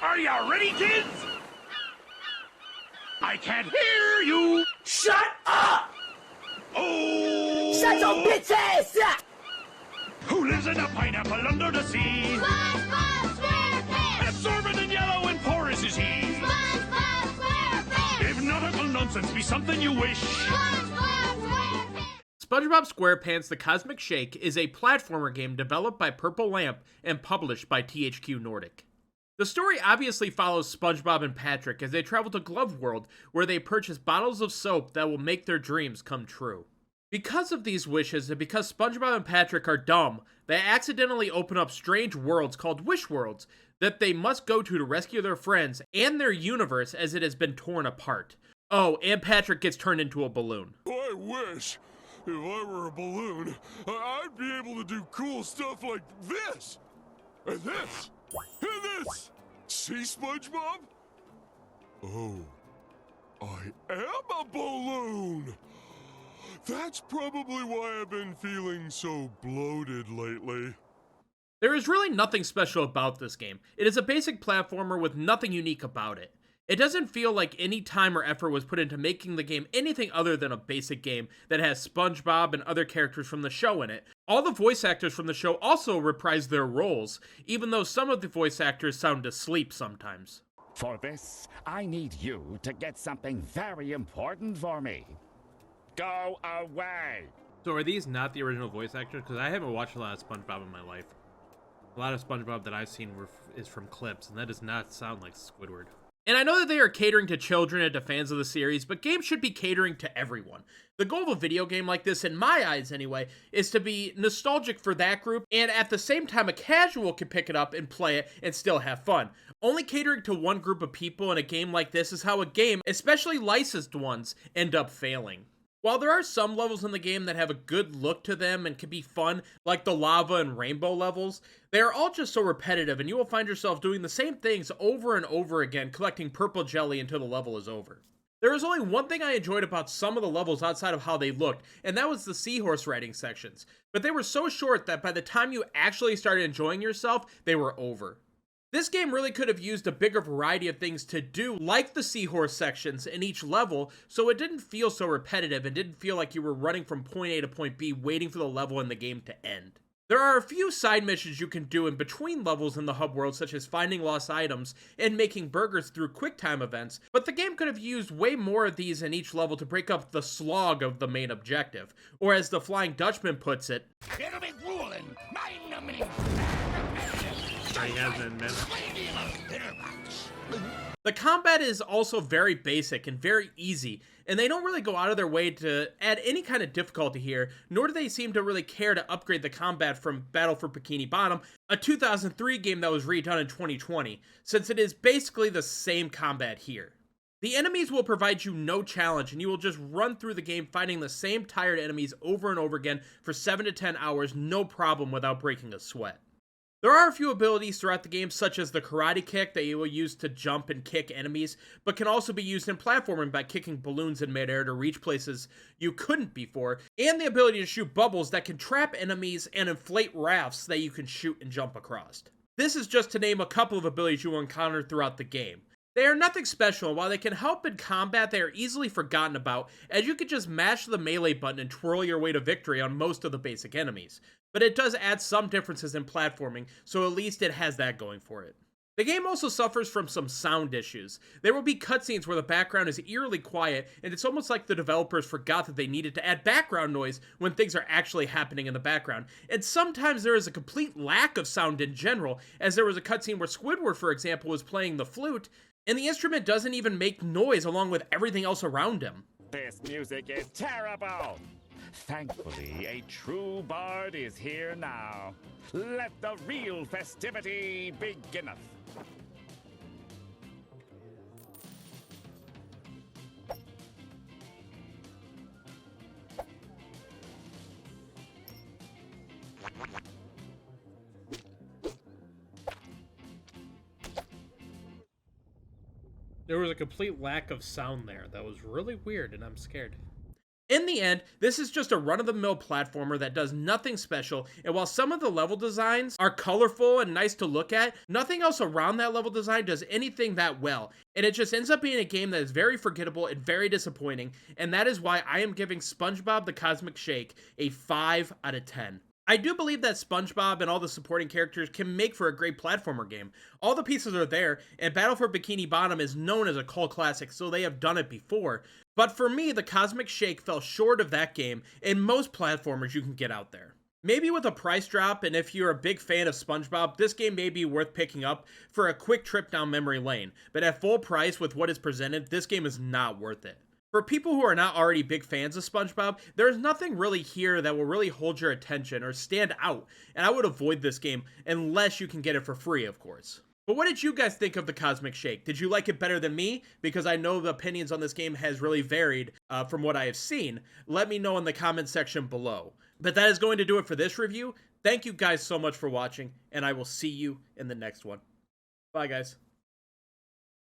Are you ready, kids? I can't hear you! Shut up! Oh! Shut your bitch ass up! Who lives in a pineapple under the sea? SpongeBob SquarePants! Absorbent and yellow and porous is he. SpongeBob SquarePants! If nautical nonsense be something you wish. SpongeBob SquarePants! SpongeBob SquarePants The Cosmic Shake is a platformer game developed by Purple Lamp and published by THQ Nordic. The story obviously follows SpongeBob and Patrick as they travel to Glove World, where they purchase bottles of soap that will make their dreams come true. Because of these wishes, and because SpongeBob and Patrick are dumb, they accidentally open up strange worlds called Wish Worlds that they must go to rescue their friends and their universe as it has been torn apart. Oh, and Patrick gets turned into a balloon. I wish, if I were a balloon, I'd be able to do cool stuff like this, and this, and this. See, SpongeBob? Oh, I am a balloon. That's probably why I've been feeling so bloated lately. There is really nothing special about this game. It is a basic platformer with nothing unique about it. It doesn't feel like any time or effort was put into making the game anything other than a basic game that has SpongeBob and other characters from the show in it. All the voice actors from the show also reprise their roles, even though some of the voice actors sound asleep sometimes. For this, I need you to get something very important for me. Go away! So are these not the original voice actors? Because I haven't watched a lot of SpongeBob in my life. A lot of SpongeBob that I've seen is from clips, and that does not sound like Squidward. And I know that they are catering to children and to fans of the series, but games should be catering to everyone. The goal of a video game like this, in my eyes anyway, is to be nostalgic for that group, and at the same time a casual can pick it up and play it and still have fun. Only catering to one group of people in a game like this is how a game, especially licensed ones, end up failing. While there are some levels in the game that have a good look to them and can be fun, like the lava and rainbow levels, they are all just so repetitive and you will find yourself doing the same things over and over again, collecting purple jelly until the level is over. There was only one thing I enjoyed about some of the levels outside of how they looked, and that was the seahorse riding sections. But they were so short that by the time you actually started enjoying yourself, they were over. This game really could have used a bigger variety of things to do, like the seahorse sections in each level, so it didn't feel so repetitive and didn't feel like you were running from point A to point B waiting for the level in the game to end. There are a few side missions you can do in between levels in the hub world, such as finding lost items and making burgers through QuickTime events, but the game could have used way more of these in each level to break up the slog of the main objective. Or as the Flying Dutchman puts it, It'll be grueling. the combat is also very basic and very easy, and they don't really go out of their way to add any kind of difficulty here, nor do they seem to really care to upgrade the combat from Battle for Bikini Bottom, a 2003 game that was redone in 2020, since it is basically the same combat here. The enemies will provide you no challenge, and you will just run through the game fighting the same tired enemies over and over again for 7 to 10 hours, no problem without breaking a sweat. There are a few abilities throughout the game, such as the karate kick that you will use to jump and kick enemies, but can also be used in platforming by kicking balloons in midair to reach places you couldn't before, and the ability to shoot bubbles that can trap enemies and inflate rafts that you can shoot and jump across. This is just to name a couple of abilities you will encounter throughout the game. They are nothing special, and while they can help in combat, they are easily forgotten about, as you can just mash the melee button and twirl your way to victory on most of the basic enemies. But it does add some differences in platforming, so at least it has that going for it. The game also suffers from some sound issues. There will be cutscenes where the background is eerily quiet, and it's almost like the developers forgot that they needed to add background noise when things are actually happening in the background. And sometimes there is a complete lack of sound in general, as there was a cutscene where Squidward, for example, was playing the flute, and the instrument doesn't even make noise along with everything else around him. This music is terrible! Thankfully, a true bard is here now. Let the real festivity beginneth. There was a complete lack of sound there. That was really weird, and I'm scared. In the end, this is just a run-of-the-mill platformer that does nothing special, and while some of the level designs are colorful and nice to look at, nothing else around that level design does anything that well, and it just ends up being a game that is very forgettable and very disappointing, and that is why I am giving SpongeBob the Cosmic Shake a 5 out of 10. I do believe that SpongeBob and all the supporting characters can make for a great platformer game. All the pieces are there, and Battle for Bikini Bottom is known as a cult classic, so they have done it before. But for me, the Cosmic Shake fell short of that game in most platformers you can get out there. Maybe with a price drop, and if you're a big fan of SpongeBob, this game may be worth picking up for a quick trip down memory lane. But at full price with what is presented, this game is not worth it. For people who are not already big fans of SpongeBob, there is nothing really here that will really hold your attention or stand out, and I would avoid this game unless you can get it for free, of course. But what did you guys think of the Cosmic Shake? Did you like it better than me? Because I know the opinions on this game has really varied from what I have seen. Let me know in the comment section below. But that is going to do it for this review. Thank you guys so much for watching, and I will see you in the next one. Bye, guys.